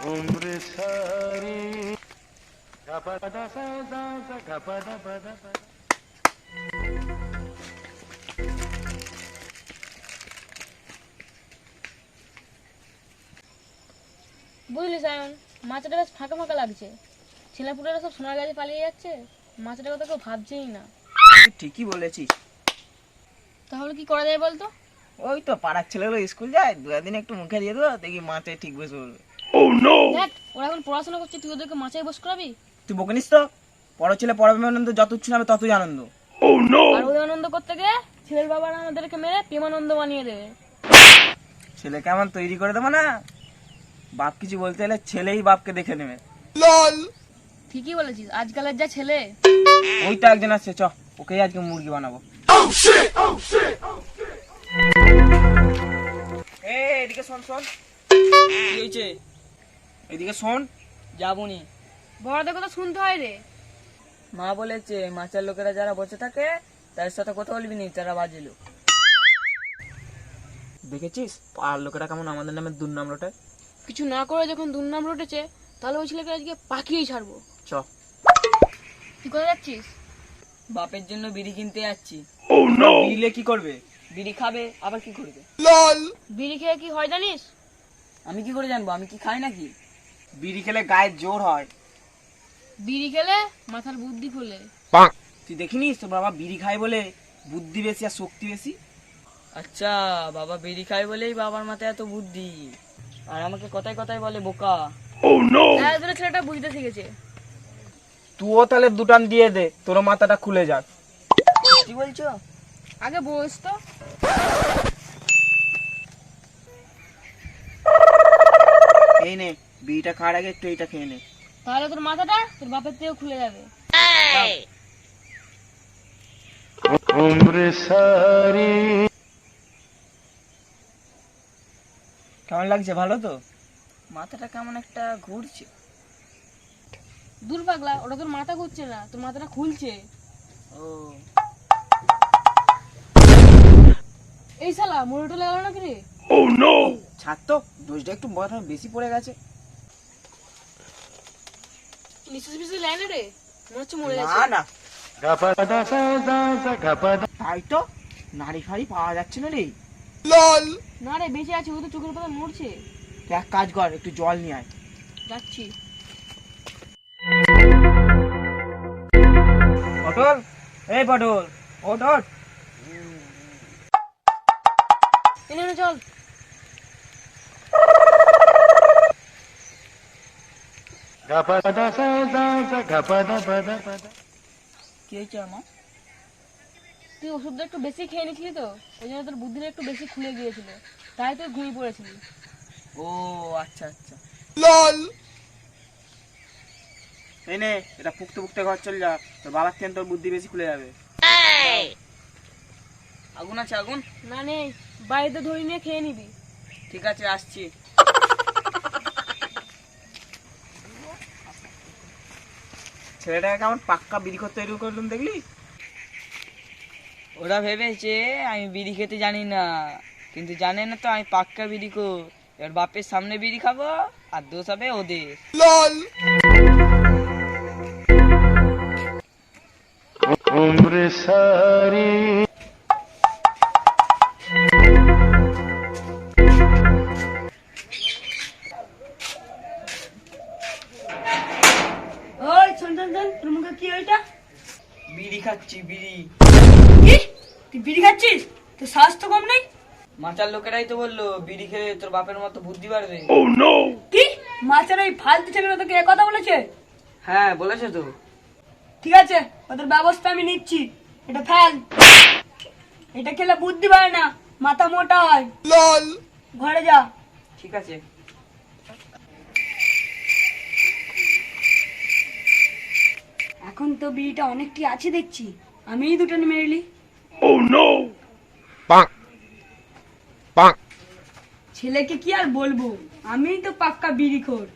বুঝলি সায়ন, মাছটা বেশ ফাঁকা ফাঁকা লাগছে। ছেলেপুলেরা সব সোনার গাছে পালিয়ে যাচ্ছে, মাছটার কথা কেউ ভাবছেই না। ঠিকই বলেছিস। তাহলে কি করা যায় বলতো? ওই তো পাড়ার ছেলেগুলো স্কুল যায়, দু একদিন একটু মুখে দিয়ে দেবো, দেখি মাঠে ঠিক বসে পড়বে। দেখ, ওরা এখন পড়াশোনা করছে, তুই ওদেরকে মাচায় বস করাবি? তুই বকে নিস তো, বড় ছেলে পড়াবে আনন্দ, যত উচ্চ নামে ততই আনন্দ। আর ওই আনন্দ করতে গিয়ে ছেলের বাবারা আমাদেরকে মেরে প্রেমানন্দ বানিয়ে দেবে। ছেলে কেমন তৈরি করে দেবো না, বাপ কিছু বলতে গেলে ছেলেই বাপকে দেখে নেবে। ঠিকই বলেছিস, আজকালের যা ছেলে। ওই তো একজন আসছে, চ ওকেই আজকে মুরগি বানাবো। এদিকে শোন শোন, কি হয়েছে? এদিকে শোন। যাবনি। বড়দের কথা শুনতে হয় রে। মা বলেছে মাছের লোকেরা যারা বসে থাকে তাদের সাথে কথা বলবি নি, তারা বাজে লোক। দেখেছিস পাড়ার লোকেরা কেমন আমাদের নামে দুর্নাম রটায়। কিছু না করে যখন দুর্নাম রটেছে, তাহলে ওই ছেলেকে আজকে পাকিয়েই ছাড়বো। চ। তুই কোথায় যাচ্ছিস? বাপের জন্য বিড়ি কিনতে যাচ্ছি। দিলে কি করবে? বিড়ি খাবে, আবার কি করবে? বিড়ি খেয়ে কি হয় জানিস? আমি কি করে জানবো? আমি কি খাই নাকি? বিড়ি খেলে গায়ে জোর হয়। বিড়ি খেলে মাথার বুদ্ধি খুলে। তুই দেখিনিস তোর বাবা বিড়ি খায় বলে বুদ্ধি বেশি আর শক্তি বেশি। আচ্ছা, বাবা বিড়ি খায় বলেই বাবার মাথায় এত বুদ্ধি, আর আমাকে কথায় কথায় বলে বোকা। একদিনে ছেলেটা বুঝতে শিখেছে। তুইও তাহলে দুটান দিয়ে দে, তোর মাথাটা খুলে যাক। কি বলছো? আগে বস তো। এই নে, বিড়িটা খাওয়ার আগে একটু এইটা খেয়ে নে। তাহলে তোর মাথাটা তোর বাপের থেকেও খুলে যাবে। কেমন লাগছে? ভালো তো? মাথাটা কেমন একটা ঘুরছে। দূর পাগলা, ওটা তোর মাথা ঘুরছে না, তোর মাথাটা খুলছে। ও, এই শালা মরে গেল নাকি রে? ছাড় তো, দোষটা একটু বেশি পড়ে গেছে। নিশ্বাস ফিশ্বাস লাইনে রে, মনে হচ্ছে মরে না গেছে। না, তাই তো, নারী ফাড়ি পাওয়া যাচ্ছে না রে। না রে, বেঁচে আছে, ও তো চোখের পাতা মরছে। তুই এক কাজ কর, একটু জল নিয়ে আয়। যাচ্ছি। পটল, এই পটল, ওঠ ওঠ। এনে নে, চল। কি হয়েছে আমার? তুই ওষুধটা একটু বেশি খেয়ে নিছিলি তো, ওই জন্য তোর বুদ্ধিটা একটু বেশি খুলে গিয়েছিল, তাই তুই ঘুমিয়ে পড়েছিলি। ও আচ্ছা আচ্ছা। এই নে, এটা ফুকতে ফুকতে ঘর চল যা, তোর বাবার থেকে তোর বুদ্ধি বেশি খুলে যাবে। আগুন আছে? আগুন না নেই, বাড়িতে ধরে নিয়ে খেয়ে নিবি। ঠিক আছে, আসছি। ছেলেটাকে কেমন পাক্কা বিড়ি করতে তৈরি করলাম দেখলি? ওরা ভেবেছে আমি বিড়ি খেতে জানি না, কিন্তু জানে না তো আমি পাক্কা বিড়ি কর। এবার বাপের সামনে বিড়ি খাবো আর দোষ হবে ওদের। ওই শোন শোন শোন, তোর মুখে কি ওইটা? বিড়ি খাচ্ছি, বিড়ি। কি? তুই বিড়ি খাচ্ছিস? তোর স্বাস্থ্য কম নেই? মাচার লোকেরাই তো বললো বিড়ি খেলে তোর বাপের মতো বুদ্ধি বাড়বে। কি? মাছের ওই ফালতু ছেলেরা তোকে এ কথা বলেছে? হ্যাঁ বলেছে তো। ঠিক আছে, ওদের ব্যবস্থা আমি নিচ্ছি। এটা ফেল। এটা খেলে বুদ্ধি বাড়ে না, মাথা মোটা হয়। ঘরে যা। ঠিক আছে। এখন তো বিড়িটা অনেকটি আছে দেখছি, আমিই দুটো মেরেলি। ছেলেকে কি আর বলবো, আমিই তো পাক্কা বিড়ি খোর।